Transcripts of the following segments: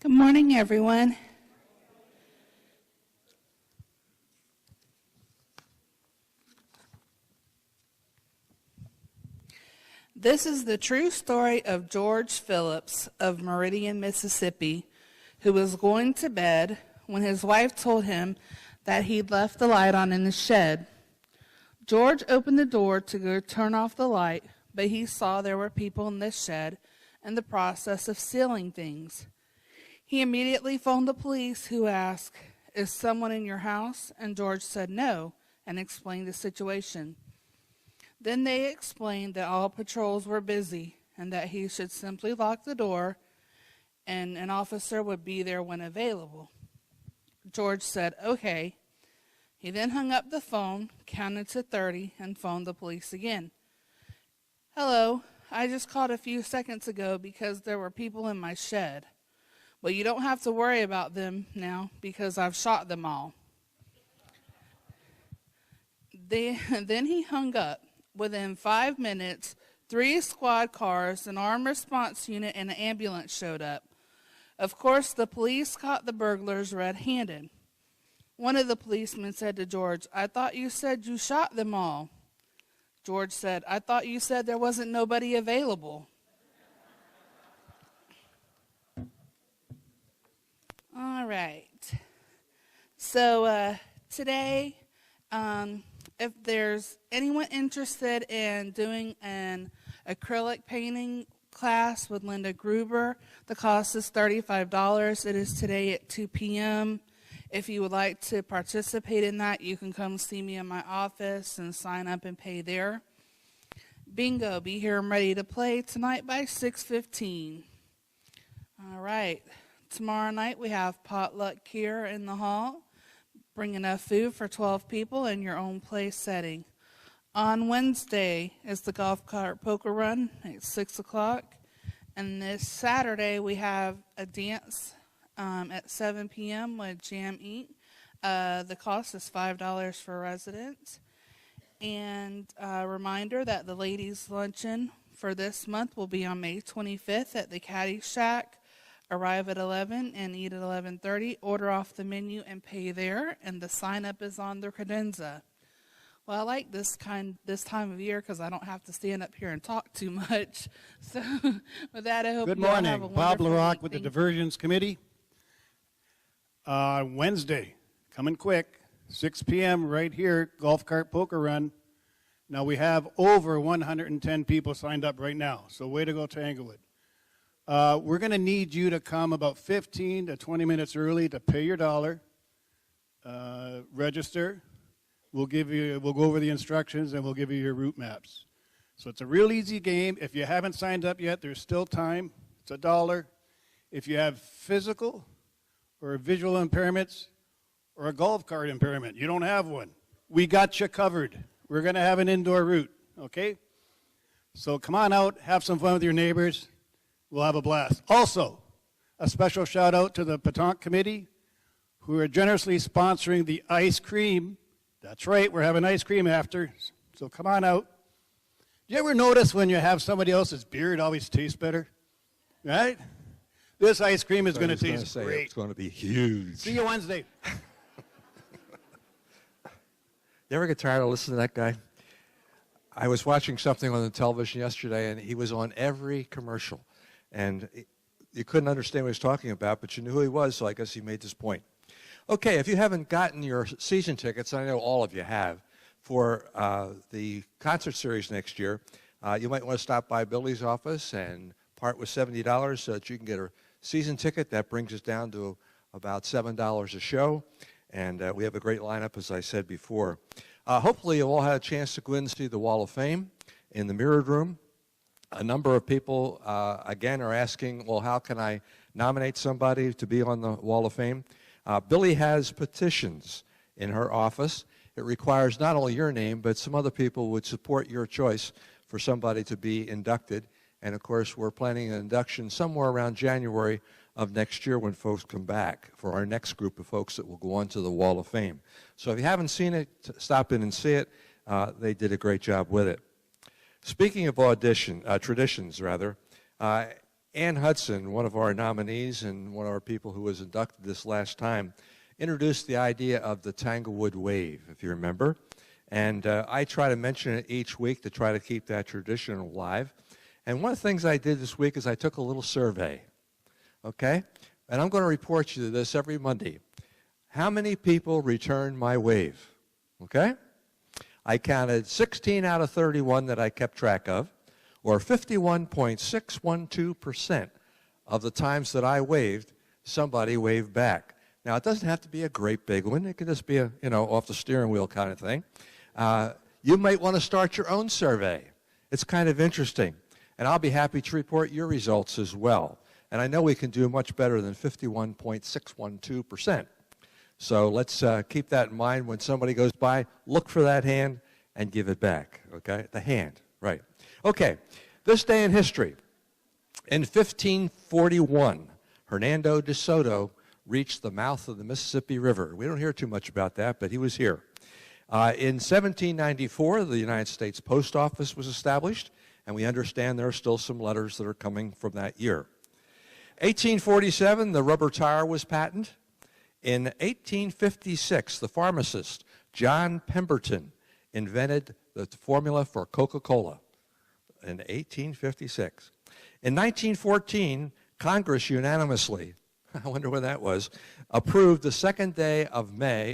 Good morning, everyone. This is the true story of George Phillips of Meridian, Mississippi, who was going to bed when his wife told him that he'd left the light on in the shed. George opened the door to go turn off the light, but he saw there were people in this shed in the process of stealing things. He immediately phoned the police, who asked, "Is someone in your house?" And George said no, and explained the situation. Then they explained that all patrols were busy and that he should simply lock the door and an officer would be there when available. George said, "Okay." He then hung up the phone, counted to 30, and phoned the police again. "Hello, I just called a few seconds ago because there were people in my shed. But you don't have to worry about them now because I've shot them all." Then he hung up. Within 5 minutes, 3 squad cars, an armed response unit, and an ambulance showed up. Of course, the police caught the burglars red-handed. One of the policemen said to George, "I thought you said you shot them all." George said, "I thought you said there wasn't nobody available." All right. So today, if there's anyone interested in doing an acrylic painting class with Linda Gruber, the cost is $35. It is today at 2 p.m. If you would like to participate in that, you can come see me in my office and sign up and pay there. Bingo, be here and ready to play tonight by 6:15. All right. Tomorrow night we have potluck here in the hall. Bring enough food for 12 people in your own place setting. On Wednesday is the golf cart poker run at 6 o'clock. And this Saturday we have a dance at 7 p.m. with Jam Eat. The cost is $5 for residents. And a reminder that the ladies' luncheon for this month will be on May 25th at the Caddy Shack. Arrive at 11 and eat at 11:30. Order off the menu and pay there, and the sign-up is on the credenza. Well, I like this time of year because I don't have to stand up here and talk too much. So with that, I hope Good you all morning. have a wonderful Bob LaRock week. with the Diversions Committee. Wednesday, coming quick, 6 p.m. right here, golf cart poker run. Now we have over 110 people signed up right now, so way to go, Tanglewood. We're going to need you to come about 15 to 20 minutes early to pay your dollar, register. We'll go over the instructions, and we'll give you your route maps. So it's a real easy game. If you haven't signed up yet, there's still time. It's $1. If you have physical or visual impairments or a golf cart impairment, you don't have one, we got you covered. We're going to have an indoor route, okay? So come on out, have some fun with your neighbors. We'll have a blast. Also, a special shout out to the Petanque Committee, who are generously sponsoring the ice cream. That's right, we're having ice cream after, so come on out. Do you ever notice when you have somebody else's beer, it always tastes better? Right? This ice cream is going to taste great. It's going to be huge. See you Wednesday. You ever get tired of listening to that guy? I was watching something on the television yesterday, and he was on every commercial. And you couldn't understand what he was talking about, but you knew who he was, so I guess he made this point. Okay, if you haven't gotten your season tickets, I know all of you have, for the concert series next year, you might want to stop by Billy's office and part with $70 so that you can get a season ticket. That brings us down to about $7 a show. And we have a great lineup, as I said before. Hopefully you all had a chance to go in and see the Wall of Fame in the Mirrored Room. A number of people, again, are asking, well, how can I nominate somebody to be on the Wall of Fame? Billy has petitions in her office. It requires not only your name, but some other people would support your choice for somebody to be inducted. And, of course, we're planning an induction somewhere around January of next year when folks come back for our next group of folks that will go on to the Wall of Fame. So if you haven't seen it, stop in and see it. They did a great job with it. Speaking of traditions, Ann Hudson, one of our nominees and one of our people who was inducted this last time, introduced the idea of the Tanglewood Wave, if you remember. And I try to mention it each week to try to keep that tradition alive. And one of the things I did this week is I took a little survey, okay? And I'm going to report you this every Monday. How many people returned my wave, okay? I counted 16 out of 31 that I kept track of, or 51.612% of the times that I waved, somebody waved back. Now, it doesn't have to be a great big one. It can just be a, off the steering wheel kind of thing. You might want to start your own survey. It's kind of interesting. And I'll be happy to report your results as well. And I know we can do much better than 51.612%. So let's keep that in mind when somebody goes by. Look for that hand and give it back, okay? The hand, right. Okay, this day in history. In 1541, Hernando de Soto reached the mouth of the Mississippi River. We don't hear too much about that, but he was here. In 1794, the United States Post Office was established, and we understand there are still some letters that are coming from that year. 1847, the rubber tire was patented. In 1856, the pharmacist John Pemberton invented the formula for Coca-Cola in 1856. In 1914, Congress unanimously, I wonder when that was, approved the second Sunday of May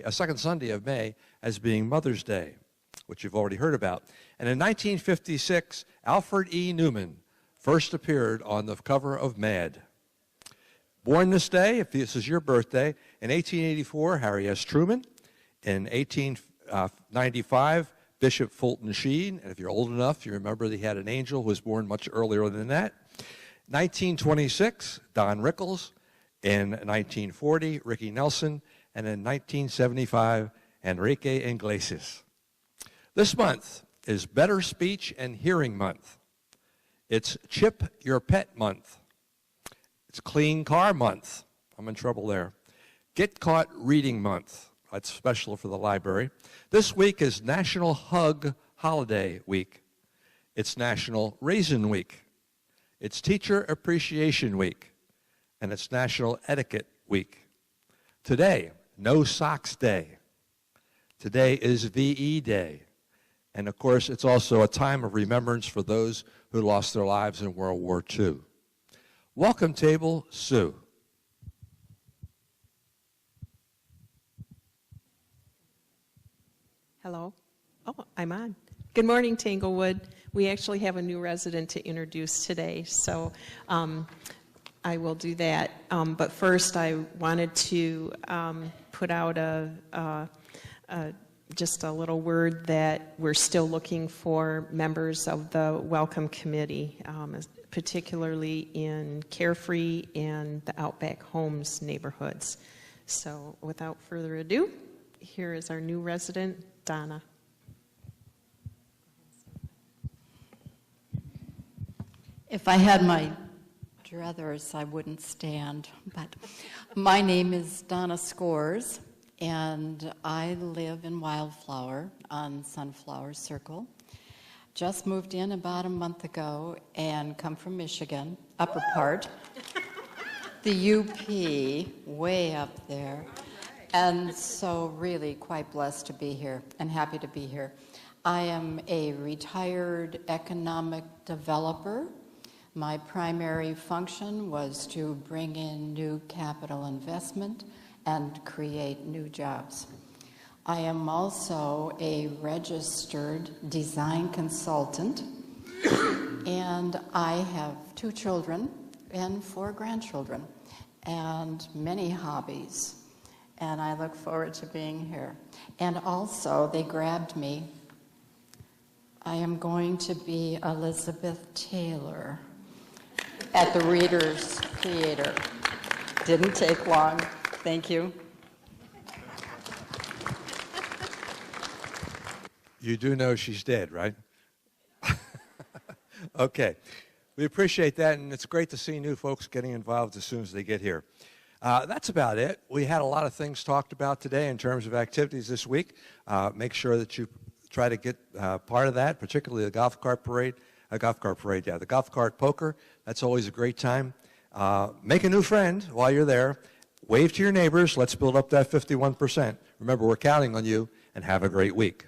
as being Mother's Day, which you've already heard about. And in 1956, Alfred E. Newman first appeared on the cover of Mad. Born this day, if this is your birthday, in 1884, Harry S. Truman. In 1895, Bishop Fulton Sheen. And if you're old enough, you remember that he had an angel who was born much earlier than that. 1926, Don Rickles. In 1940, Ricky Nelson. And in 1975, Enrique Iglesias. This month is Better Speech and Hearing Month. It's Chip Your Pet Month. It's Clean Car Month. I'm in trouble there. Get Caught Reading Month. That's special for the library. This week is National Hug Holiday Week. It's National Raisin Week. It's Teacher Appreciation Week. And it's National Etiquette Week. Today, No Socks Day. Today is VE Day. And of course, it's also a time of remembrance for those who lost their lives in World War II. Welcome table, Sue. Hello. Oh, I'm on. Good morning, Tanglewood. We actually have a new resident to introduce today, so I will do that. But first, I wanted to put out just a little word that we're still looking for members of the Welcome Committee, particularly in Carefree and the Outback Homes neighborhoods. So without further ado, here is our new resident, Donna. If I had my druthers, I wouldn't stand. But my name is Donna Scores, and I live in Wildflower on Sunflower Circle. Just moved in about a month ago and come from Michigan, upper part. The UP, way up there. And so really quite blessed to be here and happy to be here. I am a retired economic developer. My primary function was to bring in new capital investment and create new jobs. I am also a registered design consultant, and I have 2 children and 4 grandchildren and many hobbies. And I look forward to being here. And also, they grabbed me. I am going to be Elizabeth Taylor at the Reader's Theater. Didn't take long. Thank you. You do know she's dead, right? Okay. We appreciate that, and it's great to see new folks getting involved as soon as they get here. That's about it. We had a lot of things talked about today in terms of activities this week. Make sure that you try to get part of that, particularly the golf cart parade, the golf cart poker, That's always a great time. Make a new friend while you're there. Wave to your neighbors. Let's build up that 51%. Remember, we're counting on you, and have a great week.